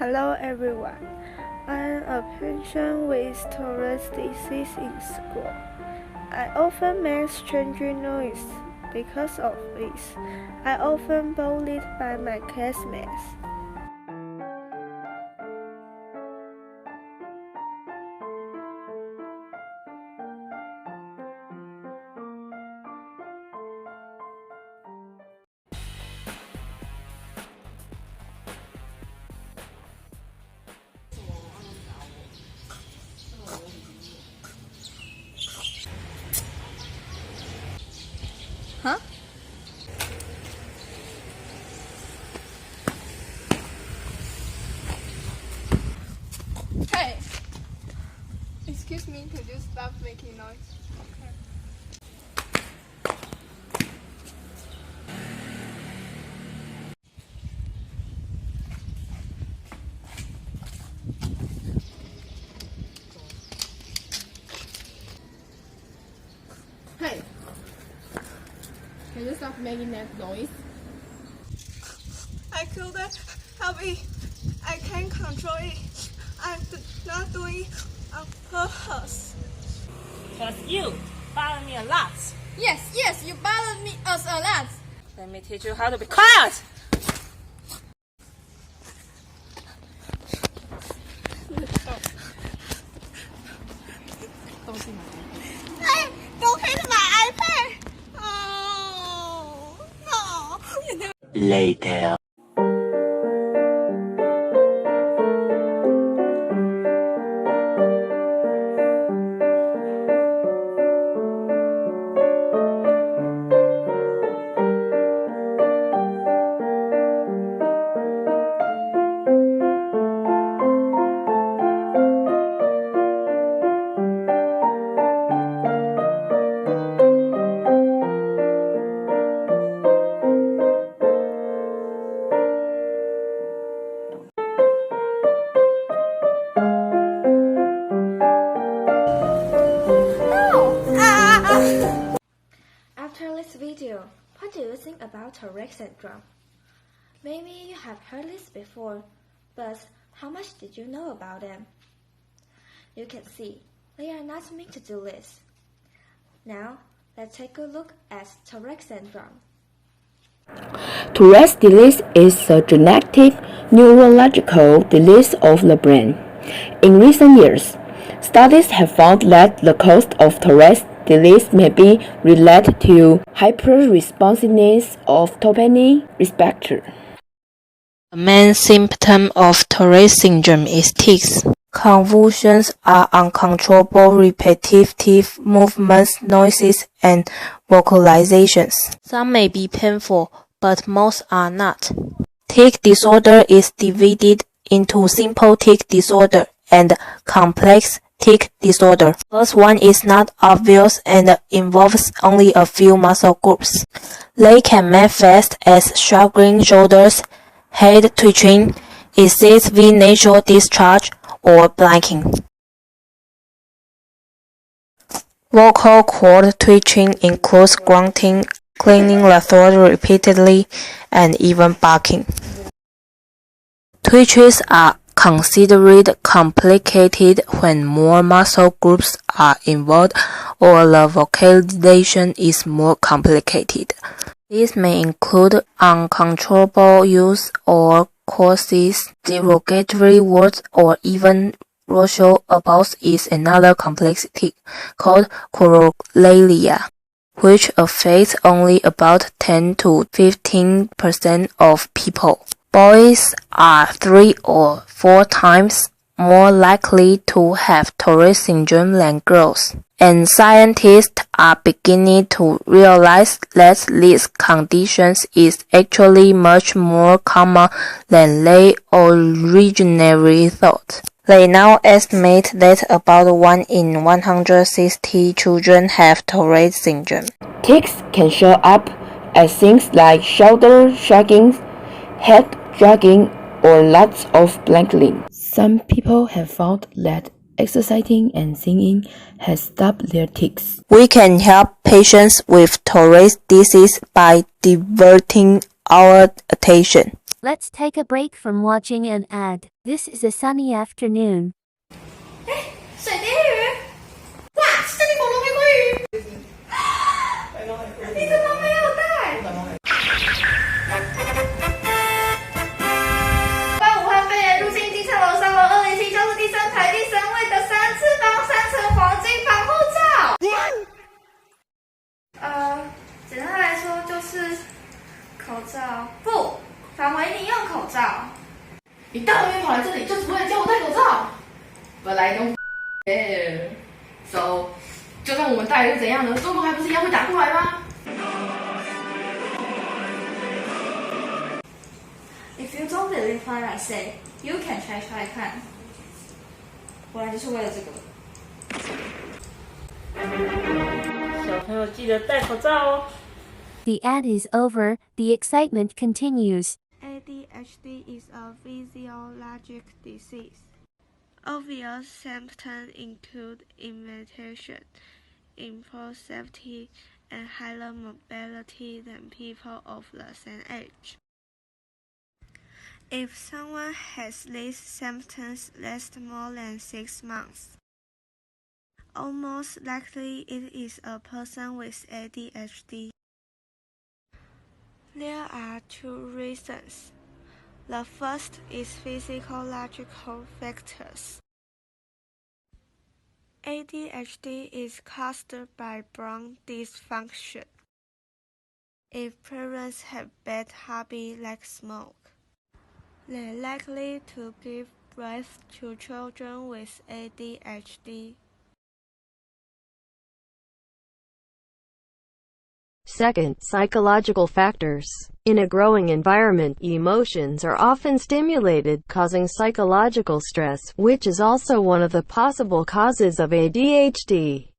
Hello everyone, I am a patient with Tourette's disease in school. I often make strange noise. Because of this, I often bullied by my classmates. Huh? Hey! Excuse me, could you stop making noise? Hey! Can you stop making that noise? I couldn't help it. I can't control it. I'm not doing it on purpose. Cause you bother me a lot. Yes, you bothered us a lot. Let me teach you how to be quiet. Hey, don't hit my iPad. Oh, no. Later. After this video, what do you think about Tourette syndrome? Maybe you have heard this before, but how much did you know about them? You can see, they are not meant to do this. Now, let's take a look at Tourette syndrome. Tourette's disease is a genetic neurological disease of the brain. In recent years, studies have found that the cause of Tourette's disease may be related to hyperresponsiveness of dopamine receptor. The main symptom of Tourette syndrome is tics. Convulsions are uncontrollable repetitive movements, noises, and vocalizations. Some may be painful, but most are not. Tic disorder is divided into simple tic disorder and complex tic disorder. First one is not obvious and involves only a few muscle groups. They can manifest as shrugging shoulders, head twitching, excessive nasal discharge, or blinking. Vocal cord twitching includes grunting, clearing the throat repeatedly, and even barking. Twitches are considered complicated when more muscle groups are involved or the vocalization is more complicated. These may include uncontrollable use or causes, derogatory words, or even racial abuse is another complexity called choralalia, which affects only about 10 to 15% of people. Boys are 3 or 4 times more likely to have Tourette syndrome than girls, and scientists are beginning to realize that this condition is actually much more common than they originally thought. They now estimate that about 1 in 160 children have Tourette syndrome. Tics can show up as things like shoulder shrugging, head shrugging, or lots of blinking. Some people have found that exercising and singing has stopped their tics. We can help patients with Tourette disease by diverting our attention. Let's take a break from watching an ad. This is a sunny afternoon. 水蝶鱼，哇，是这里恐龙玫瑰鱼。你怎么没有带？把武汉肺炎入境机场楼上楼207就是第3排第3位的3次方3层黄金防护罩。简单来说就是口罩，不，反为你用口罩。你大老远跑来这里就是为了叫我戴口罩？本来都。So， 就算我们戴又怎样呢？中国还不是一样会打过来吗 If you don't believe what I say, you can try 看。我来就是为了这个。小朋友记得戴口罩哦。The ad is over, the excitement continues. ADHD is a physiologic disease. Obvious symptoms include imitation, impulsivity, and higher mobility than people of the same age. If someone has these symptoms last more than 6 months, almost likely it is a person with ADHD. There are 2 reasons. The first is physiological factors. ADHD is caused by brain dysfunction. If parents have bad habits like smoke, they're likely to give birth to children with ADHD. Second, psychological factors. In a growing environment, emotions are often stimulated, causing psychological stress, which is also one of the possible causes of ADHD.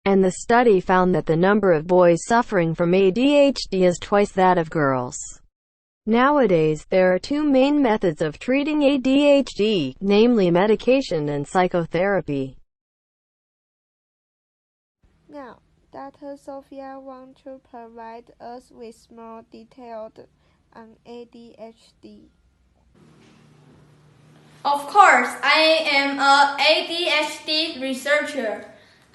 And the study found that the number of boys suffering from ADHD is twice that of girls. Nowadays, there are 2 main methods of treating ADHD, namely medication and psychotherapy. Now, Dr. Sophia wants to provide us with more details on ADHD. Of course, I am a ADHD researcher.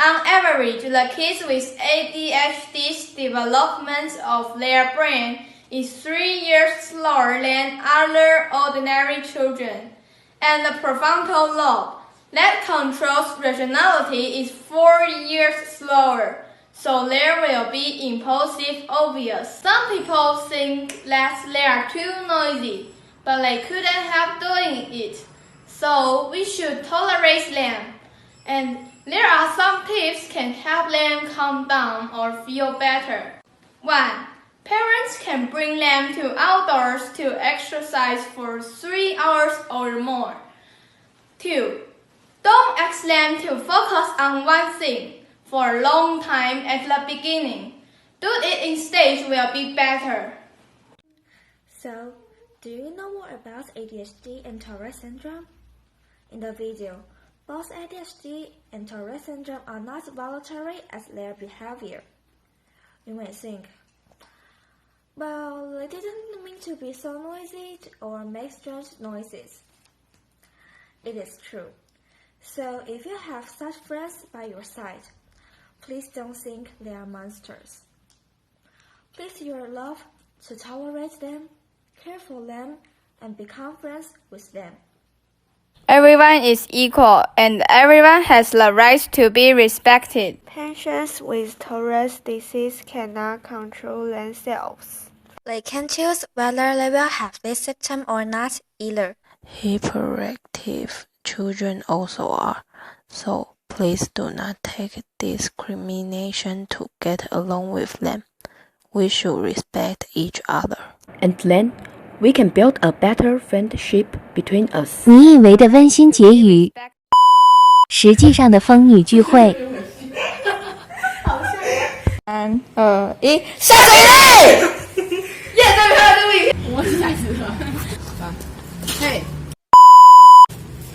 On average, the kids with ADHD's development of their brain is 3 years slower than other ordinary children, and the prefrontal lobe that controls rationality is 4 years slower. So there will be impulsive obvious. Some people think that they are too noisy, but they couldn't help doing it. So we should tolerate them. And there are some tips can help them calm down or feel better. 1. Parents can bring them to outdoors to exercise for 3 hours or more. 2. Don't ask them to focus on one thing for a long time at the beginning. Do it in stage will be better. So, do you know more about ADHD and Tourette syndrome? In the video, both ADHD and Tourette syndrome are not voluntary as their behavior. You may think, well, they didn't mean to be so noisy or make strange noises. It is true. So if you have such friends by your side, please don't think they are monsters. Please your love to tolerate them, care for them, and become friends with them. Everyone is equal and everyone has the right to be respected. Patients with Tourette's disease cannot control themselves. They can choose whether they will have this symptom or not either. Hyperactive children also are, so please do not take discrimination to get along with them. We should respect each other. And then, we can build a better friendship between us. 你以为的温馨结语，实际上的疯女聚会。3、2、1，下水嘞！耶，对不对？我是下死了。Hey,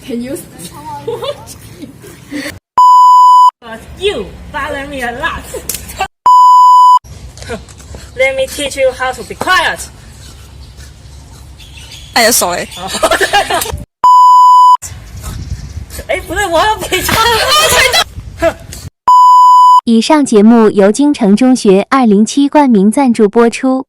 can you? But you bother me a lot. Let me teach you how to be quiet. 你的手嘞？哎，不对，我要比较。以上节目由京城中学207冠名赞助播出。